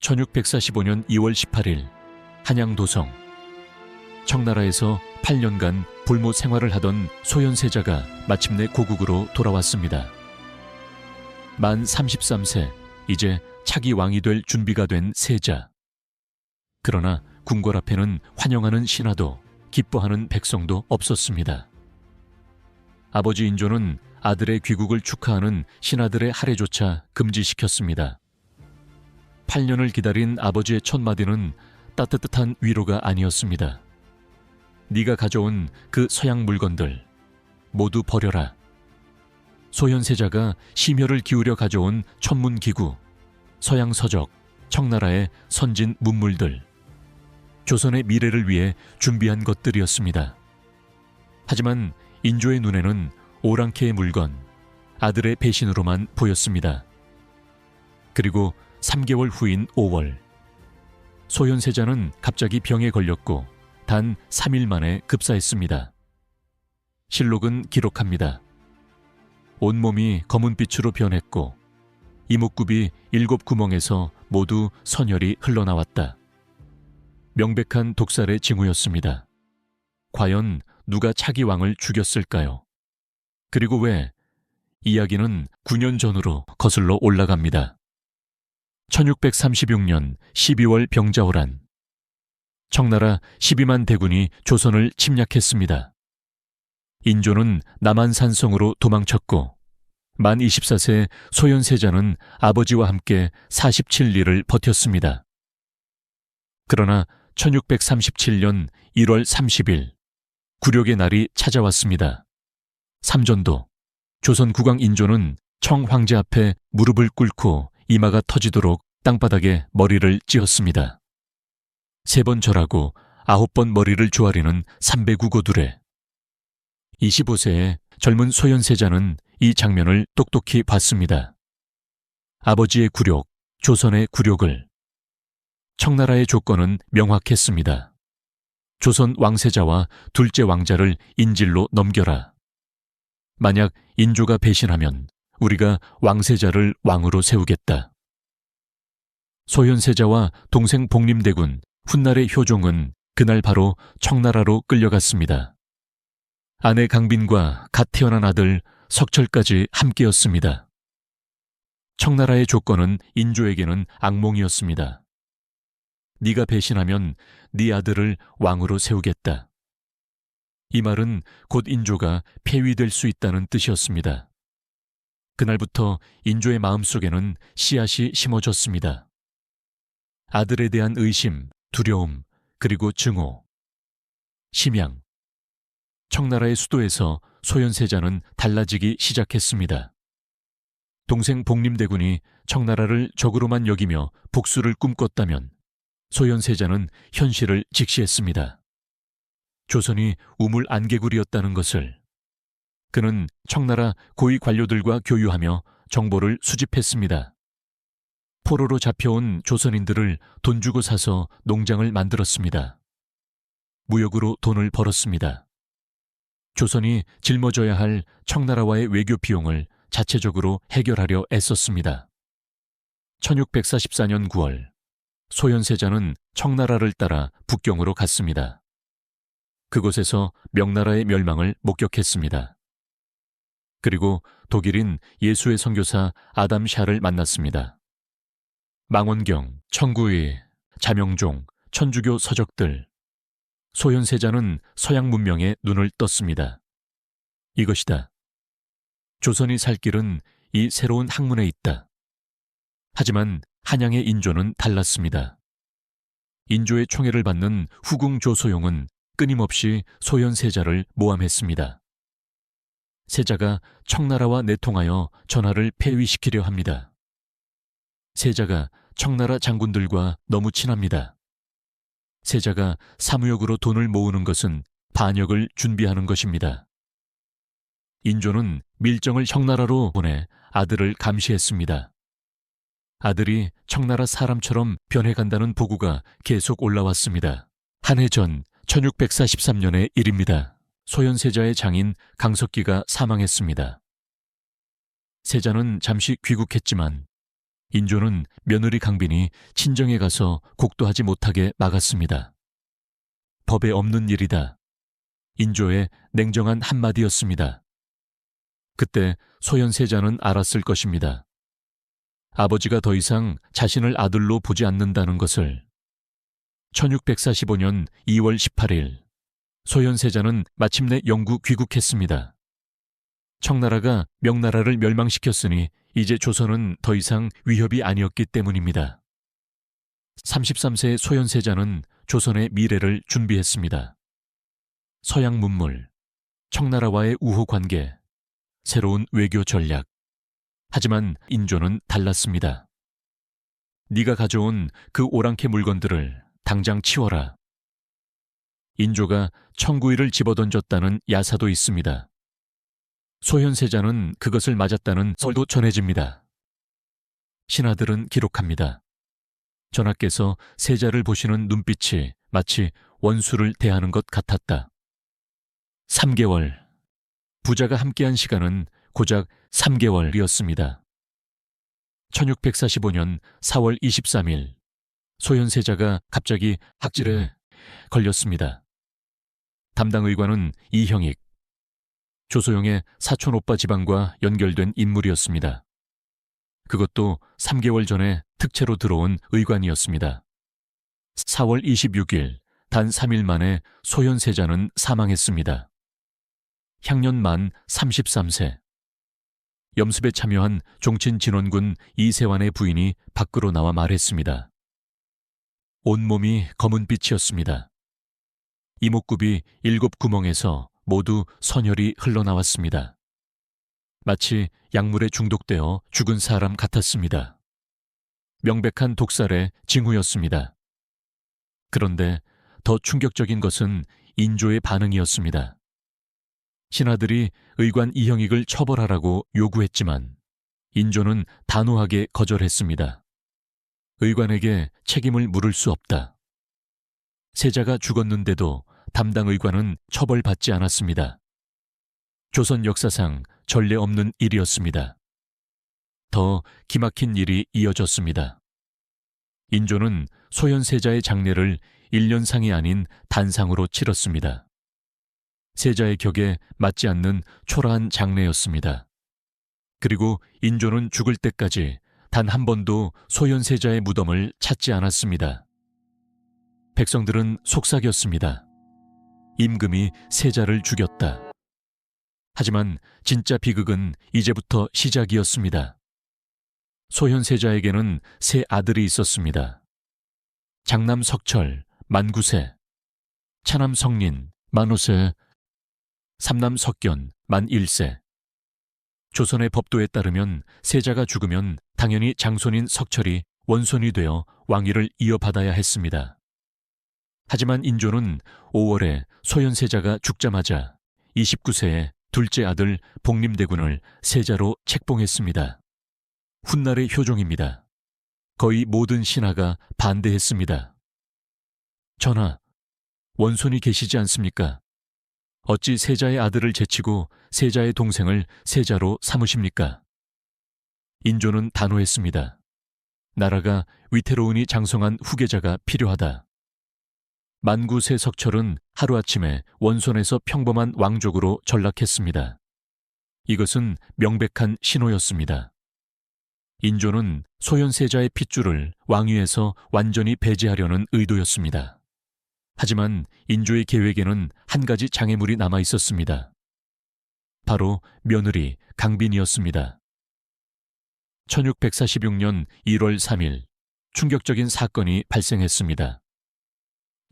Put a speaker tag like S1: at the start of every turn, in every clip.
S1: 1645년 2월 18일 한양도성. 청나라에서 8년간 불모 생활을 하던 소현세자가 마침내 고국으로 돌아왔습니다. 만 33세, 이제 차기 왕이 될 준비가 된 세자. 그러나 궁궐 앞에는 환영하는 신하도 기뻐하는 백성도 없었습니다. 아버지 인조는 아들의 귀국을 축하하는 신하들의 할애조차 금지시켰습니다. 8년을 기다린 아버지의 첫 마디는 따뜻한 위로가 아니었습니다. 네가 가져온 그 서양 물건들 모두 버려라. 소현세자가 심혈을 기울여 가져온 천문기구, 서양 서적, 청나라의 선진 문물들, 조선의 미래를 위해 준비한 것들이었습니다. 하지만 인조의 눈에는 오랑캐의 물건, 아들의 배신으로만 보였습니다. 그리고 3개월 후인 5월, 소현세자는 갑자기 병에 걸렸고 단 3일 만에 급사했습니다. 실록은 기록합니다. 온몸이 검은빛으로 변했고 이목구비 7구멍에서 모두 선혈이 흘러나왔다. 명백한 독살의 징후였습니다. 과연 누가 차기 왕을 죽였을까요? 그리고 왜? 이야기는 9년 전으로 거슬러 올라갑니다. 1636년 12월 병자호란. 청나라 12만 대군이 조선을 침략했습니다. 인조는 남한산성으로 도망쳤고 만 24세 소현세자는 아버지와 함께 47리를 버텼습니다. 그러나 1637년 1월 30일 굴욕의 날이 찾아왔습니다. 삼전도. 조선 국왕 인조는 청황제 앞에 무릎을 꿇고 이마가 터지도록 땅바닥에 머리를 찧었습니다. 3번 절하고 9번 머리를 조아리는 삼배구고두레. 25세의 젊은 소현세자는 이 장면을 똑똑히 봤습니다. 아버지의 굴욕, 조선의 굴욕을. 청나라의 조건은 명확했습니다. 조선 왕세자와 둘째 왕자를 인질로 넘겨라. 만약 인조가 배신하면 우리가 왕세자를 왕으로 세우겠다. 소현세자와 동생 복림대군 훗날의 효종은 그날 바로 청나라로 끌려갔습니다. 아내 강빈과 갓 태어난 아들 석철까지 함께였습니다. 청나라의 조건은 인조에게는 악몽이었습니다. 네가 배신하면 네 아들을 왕으로 세우겠다. 이 말은 곧 인조가 폐위될 수 있다는 뜻이었습니다. 그날부터 인조의 마음속에는 씨앗이 심어졌습니다. 아들에 대한 의심, 두려움, 그리고 증오. 심양. 청나라의 수도에서 소현세자는 달라지기 시작했습니다. 동생 복림대군이 청나라를 적으로만 여기며 복수를 꿈꿨다면 소현세자는 현실을 직시했습니다. 조선이 우물 안개굴이었다는 것을. 그는 청나라 고위 관료들과 교유하며 정보를 수집했습니다. 포로로 잡혀온 조선인들을 돈 주고 사서 농장을 만들었습니다. 무역으로 돈을 벌었습니다. 조선이 짊어져야 할 청나라와의 외교 비용을 자체적으로 해결하려 애썼습니다. 1644년 9월, 소현세자는 청나라를 따라 북경으로 갔습니다. 그곳에서 명나라의 멸망을 목격했습니다. 그리고 독일인 예수의 선교사 아담 샤를 만났습니다. 망원경, 청구의, 자명종, 천주교 서적들. 소현세자는 서양 문명에 눈을 떴습니다. 이것이다. 조선이 살 길은 이 새로운 학문에 있다. 하지만 한양의 인조는 달랐습니다. 인조의 총애를 받는 후궁 조소용은 끊임없이 소현세자를 모함했습니다. 세자가 청나라와 내통하여 전하를 폐위시키려 합니다. 세자가 청나라 장군들과 너무 친합니다. 세자가 사무역으로 돈을 모으는 것은 반역을 준비하는 것입니다. 인조는 밀정을 청나라로 보내 아들을 감시했습니다. 아들이 청나라 사람처럼 변해간다는 보고가 계속 올라왔습니다. 한 해 전 1643년의 일입니다. 소현세자의 장인 강석기가 사망했습니다. 세자는 잠시 귀국했지만 인조는 며느리 강빈이 친정에 가서 곡도하지 못하게 막았습니다. 법에 없는 일이다. 인조의 냉정한 한마디였습니다. 그때 소현세자는 알았을 것입니다. 아버지가 더 이상 자신을 아들로 보지 않는다는 것을. 1645년 2월 18일 소현세자는 마침내 영구 귀국했습니다. 청나라가 명나라를 멸망시켰으니 이제 조선은 더 이상 위협이 아니었기 때문입니다. 33세의 소현세자는 조선의 미래를 준비했습니다. 서양 문물, 청나라와의 우호 관계, 새로운 외교 전략. 하지만 인조는 달랐습니다. 네가 가져온 그 오랑캐 물건들을 당장 치워라. 인조가 청구일을 집어던졌다는 야사도 있습니다. 소현세자는 그것을 맞았다는 설도 전해집니다. 신하들은 기록합니다. 전하께서 세자를 보시는 눈빛이 마치 원수를 대하는 것 같았다. 3개월. 부자가 함께한 시간은 고작 3개월이었습니다. 1645년 4월 23일 소현세자가 갑자기 학질에 걸렸습니다. 담당 의관은 이형익, 조소영의 사촌 오빠 집안과 연결된 인물이었습니다. 그것도 3개월 전에 특채로 들어온 의관이었습니다. 4월 26일 단 3일 만에 소현세자는 사망했습니다. 향년 만 33세. 염습에 참여한 종친 진원군 이세환의 부인이 밖으로 나와 말했습니다. 온몸이 검은빛이었습니다. 이목구비 7구멍에서 모두 선혈이 흘러나왔습니다. 마치 약물에 중독되어 죽은 사람 같았습니다. 명백한 독살의 징후였습니다. 그런데 더 충격적인 것은 인조의 반응이었습니다. 신하들이 의관 이형익을 처벌하라고 요구했지만 인조는 단호하게 거절했습니다. 의관에게 책임을 물을 수 없다. 세자가 죽었는데도 담당 의관은 처벌받지 않았습니다. 조선 역사상 전례 없는 일이었습니다. 더 기막힌 일이 이어졌습니다. 인조는 소현세자의 장례를 1년상이 아닌 단상으로 치렀습니다. 세자의 격에 맞지 않는 초라한 장례였습니다. 그리고 인조는 죽을 때까지 단 한 번도 소현세자의 무덤을 찾지 않았습니다. 백성들은 속삭였습니다. 임금이 세자를 죽였다. 하지만 진짜 비극은 이제부터 시작이었습니다. 소현세자에게는 세 아들이 있었습니다. 장남 석철, 만 9세, 차남 성린, 만 5세, 삼남 석견, 만 1세. 조선의 법도에 따르면 세자가 죽으면 당연히 장손인 석철이 원손이 되어 왕위를 이어받아야 했습니다. 하지만 인조는 5월에 소현세자가 죽자마자 29세에 둘째 아들 복림대군을 세자로 책봉했습니다. 훗날의 효종입니다. 거의 모든 신하가 반대했습니다. 전하, 원손이 계시지 않습니까? 어찌 세자의 아들을 제치고 세자의 동생을 세자로 삼으십니까? 인조는 단호했습니다. 나라가 위태로우니 장성한 후계자가 필요하다. 만 9세 석철은 하루아침에 원손에서 평범한 왕족으로 전락했습니다. 이것은 명백한 신호였습니다. 인조는 소현세자의 핏줄을 왕위에서 완전히 배제하려는 의도였습니다. 하지만 인조의 계획에는 한 가지 장애물이 남아 있었습니다. 바로 며느리 강빈이었습니다. 1646년 1월 3일 충격적인 사건이 발생했습니다.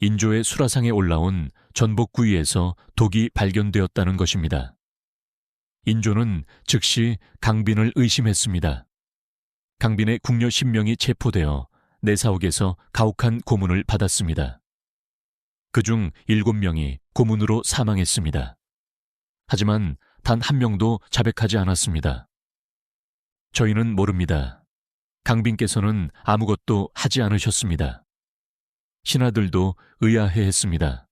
S1: 인조의 수라상에 올라온 전복구이에서 독이 발견되었다는 것입니다. 인조는 즉시 강빈을 의심했습니다. 강빈의 궁녀 10명이 체포되어 내사옥에서 가혹한 고문을 받았습니다. 그중 7명이 고문으로 사망했습니다. 하지만 단 한 명도 자백하지 않았습니다. 저희는 모릅니다. 강빈께서는 아무것도 하지 않으셨습니다. 신하들도 의아해했습니다.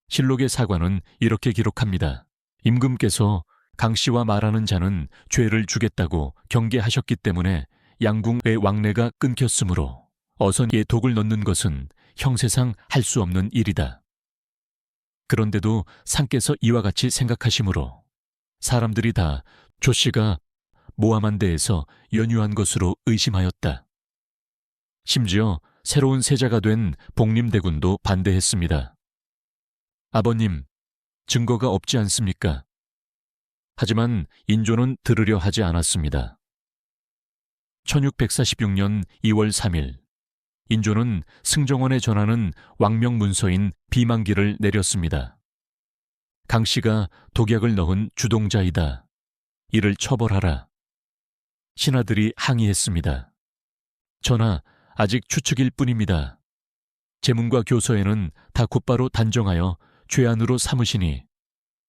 S1: 실록의 사관은 이렇게 기록합니다. 임금께서 강 씨와 말하는 자는 죄를 주겠다고 경계하셨기 때문에 양궁의 왕래가 끊겼으므로 어선에 독을 넣는 것은 형세상 할 수 없는 일이다. 그런데도 상께서 이와 같이 생각하시므로 사람들이 다 조씨가 모함한데에서 연유한 것으로 의심하였다. 심지어 새로운 세자가 된 복림대군도 반대했습니다. 아버님, 증거가 없지 않습니까? 하지만 인조는 들으려 하지 않았습니다. 1646년 2월 3일, 인조는 승정원에 전하는 왕명문서인 비망기를 내렸습니다. 강씨가 독약을 넣은 주동자이다. 이를 처벌하라. 신하들이 항의했습니다. 전하, 아직 추측일 뿐입니다. 제문과 교서에는 다 곧바로 단정하여 죄안으로 삼으시니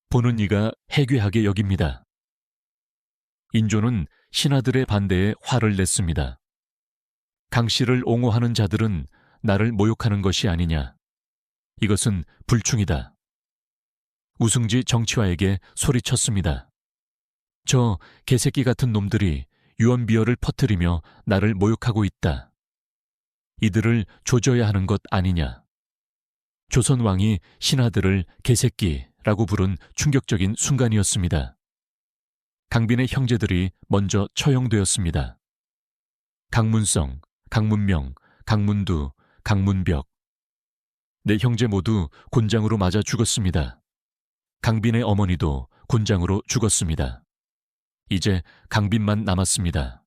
S1: 보는 이가 해괴하게 여깁니다. 인조는 신하들의 반대에 화를 냈습니다. 강씨를 옹호하는 자들은 나를 모욕하는 것이 아니냐. 이것은 불충이다. 우승지 정치화에게 소리쳤습니다. 저 개새끼 같은 놈들이 유언비어를 퍼뜨리며 나를 모욕하고 있다. 이들을 조져야 하는 것 아니냐. 조선 왕이 신하들을 개새끼라고 부른 충격적인 순간이었습니다. 강빈의 형제들이 먼저 처형되었습니다. 강문성, 강문명, 강문두, 강문벽. 네 형제 모두 곤장으로 맞아 죽었습니다. 강빈의 어머니도 곤장으로 죽었습니다. 이제 강빈만 남았습니다.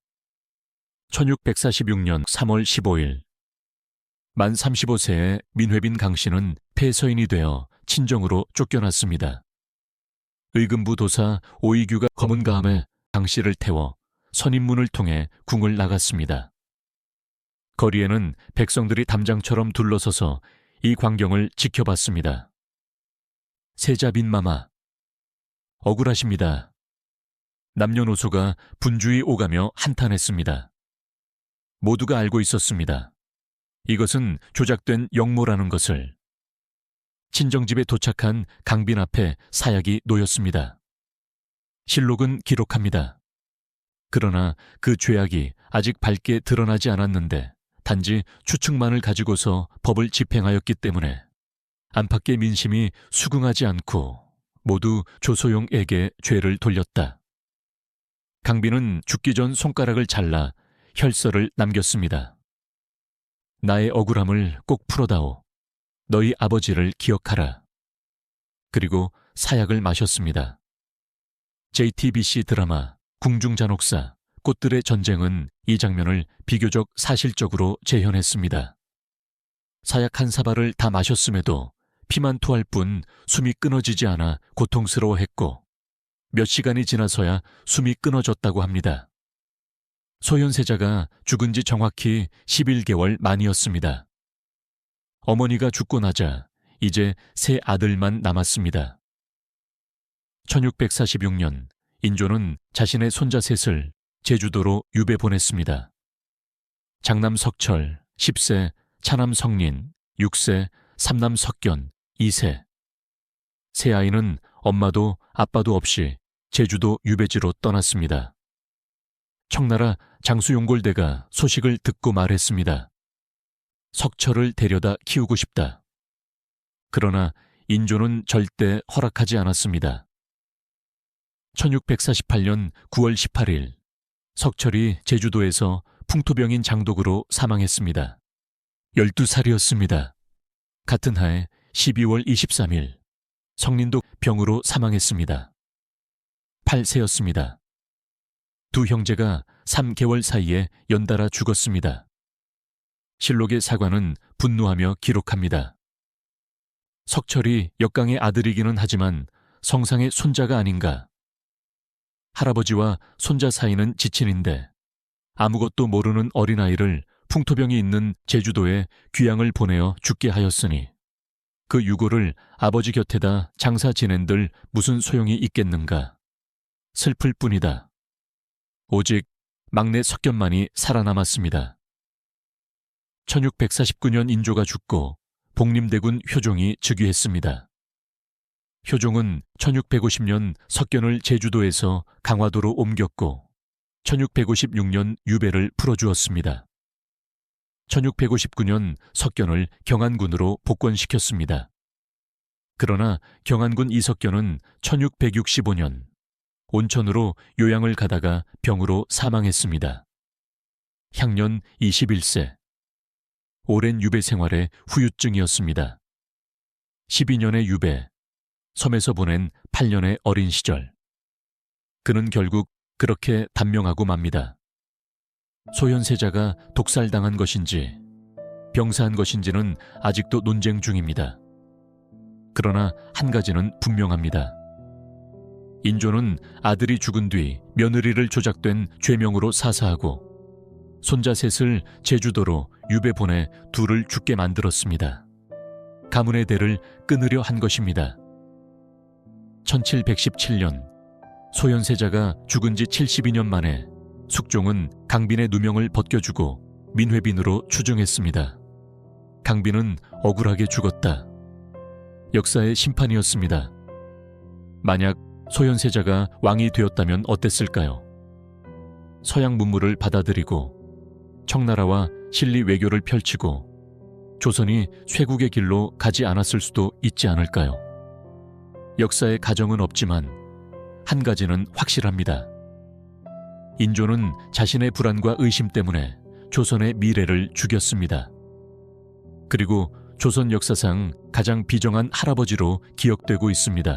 S1: 1646년 3월 15일, 만 35세의 민회빈 강씨는 폐서인이 되어 친정으로 쫓겨났습니다. 의금부 도사 오이규가 검은가함에 강씨를 태워 선인문을 통해 궁을 나갔습니다. 거리에는 백성들이 담장처럼 둘러서서 이 광경을 지켜봤습니다. 세자빈마마, 억울하십니다. 남녀노소가 분주히 오가며 한탄했습니다. 모두가 알고 있었습니다. 이것은 조작된 역모라는 것을. 친정집에 도착한 강빈 앞에 사약이 놓였습니다. 실록은 기록합니다. 그러나 그 죄악이 아직 밝게 드러나지 않았는데 단지 추측만을 가지고서 법을 집행하였기 때문에 안팎의 민심이 수긍하지 않고 모두 조소용에게 죄를 돌렸다. 강빈은 죽기 전 손가락을 잘라 혈서를 남겼습니다. 나의 억울함을 꼭 풀어다오. 너희 아버지를 기억하라. 그리고 사약을 마셨습니다. JTBC 드라마 궁중잔혹사 꽃들의 전쟁은 이 장면을 비교적 사실적으로 재현했습니다. 사약 한 사발을 다 마셨음에도 피만 토할 뿐 숨이 끊어지지 않아 고통스러워했고 몇 시간이 지나서야 숨이 끊어졌다고 합니다. 소현세자가 죽은 지 정확히 11개월 만이었습니다. 어머니가 죽고 나자 이제 세 아들만 남았습니다. 1646년 인조는 자신의 손자 셋을 제주도로 유배 보냈습니다. 장남 석철 10세, 차남 성린 6세, 삼남 석견 2세. 세 아이는 엄마도 아빠도 없이 제주도 유배지로 떠났습니다. 청나라 장수용골대가 소식을 듣고 말했습니다. 석철을 데려다 키우고 싶다. 그러나 인조는 절대 허락하지 않았습니다. 1648년 9월 18일 석철이 제주도에서 풍토병인 장독으로 사망했습니다. 12살이었습니다. 같은 해에 12월 23일 성린도 병으로 사망했습니다. 8세였습니다. 두 형제가 3개월 사이에 연달아 죽었습니다. 실록의 사관은 분노하며 기록합니다. 석철이 역강의 아들이기는 하지만 성상의 손자가 아닌가. 할아버지와 손자 사이는 지친인데 아무것도 모르는 어린아이를 풍토병이 있는 제주도에 귀양을 보내어 죽게 하였으니 그 유고를 아버지 곁에다 장사 지낸들 무슨 소용이 있겠는가. 슬플 뿐이다. 오직 막내 석견만이 살아남았습니다. 1649년 인조가 죽고 복림대군 효종이 즉위했습니다. 효종은 1650년 석견을 제주도에서 강화도로 옮겼고 1656년 유배를 풀어주었습니다. 1659년 석견을 경안군으로 복권시켰습니다. 그러나 경안군 이석견은 1665년 온천으로 요양을 가다가 병으로 사망했습니다. 향년 21세. 오랜 유배 생활의 후유증이었습니다. 12년의 유배, 섬에서 보낸 8년의 어린 시절. 그는 결국 그렇게 단명하고 맙니다. 소현세자가 독살당한 것인지 병사한 것인지는 아직도 논쟁 중입니다. 그러나 한 가지는 분명합니다. 인조는 아들이 죽은 뒤 며느리를 조작된 죄명으로 사사하고 손자 셋을 제주도로 유배 보내 둘을 죽게 만들었습니다. 가문의 대를 끊으려 한 것입니다. 1717년 소현세자가 죽은 지 72년 만에 숙종은 강빈의 누명을 벗겨주고 민회빈으로 추증했습니다. 강빈은 억울하게 죽었다. 역사의 심판이었습니다. 만약 소현세자가 왕이 되었다면 어땠을까요? 서양 문물을 받아들이고 청나라와 실리 외교를 펼치고 조선이 쇄국의 길로 가지 않았을 수도 있지 않을까요? 역사의 가정은 없지만 한 가지는 확실합니다. 인조는 자신의 불안과 의심 때문에 조선의 미래를 죽였습니다. 그리고 조선 역사상 가장 비정한 할아버지로 기억되고 있습니다.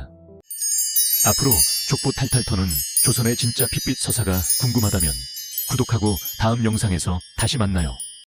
S1: 앞으로 족보 탈탈 터는 조선의 진짜 핏빛 서사가 궁금하다면 구독하고 다음 영상에서 다시 만나요.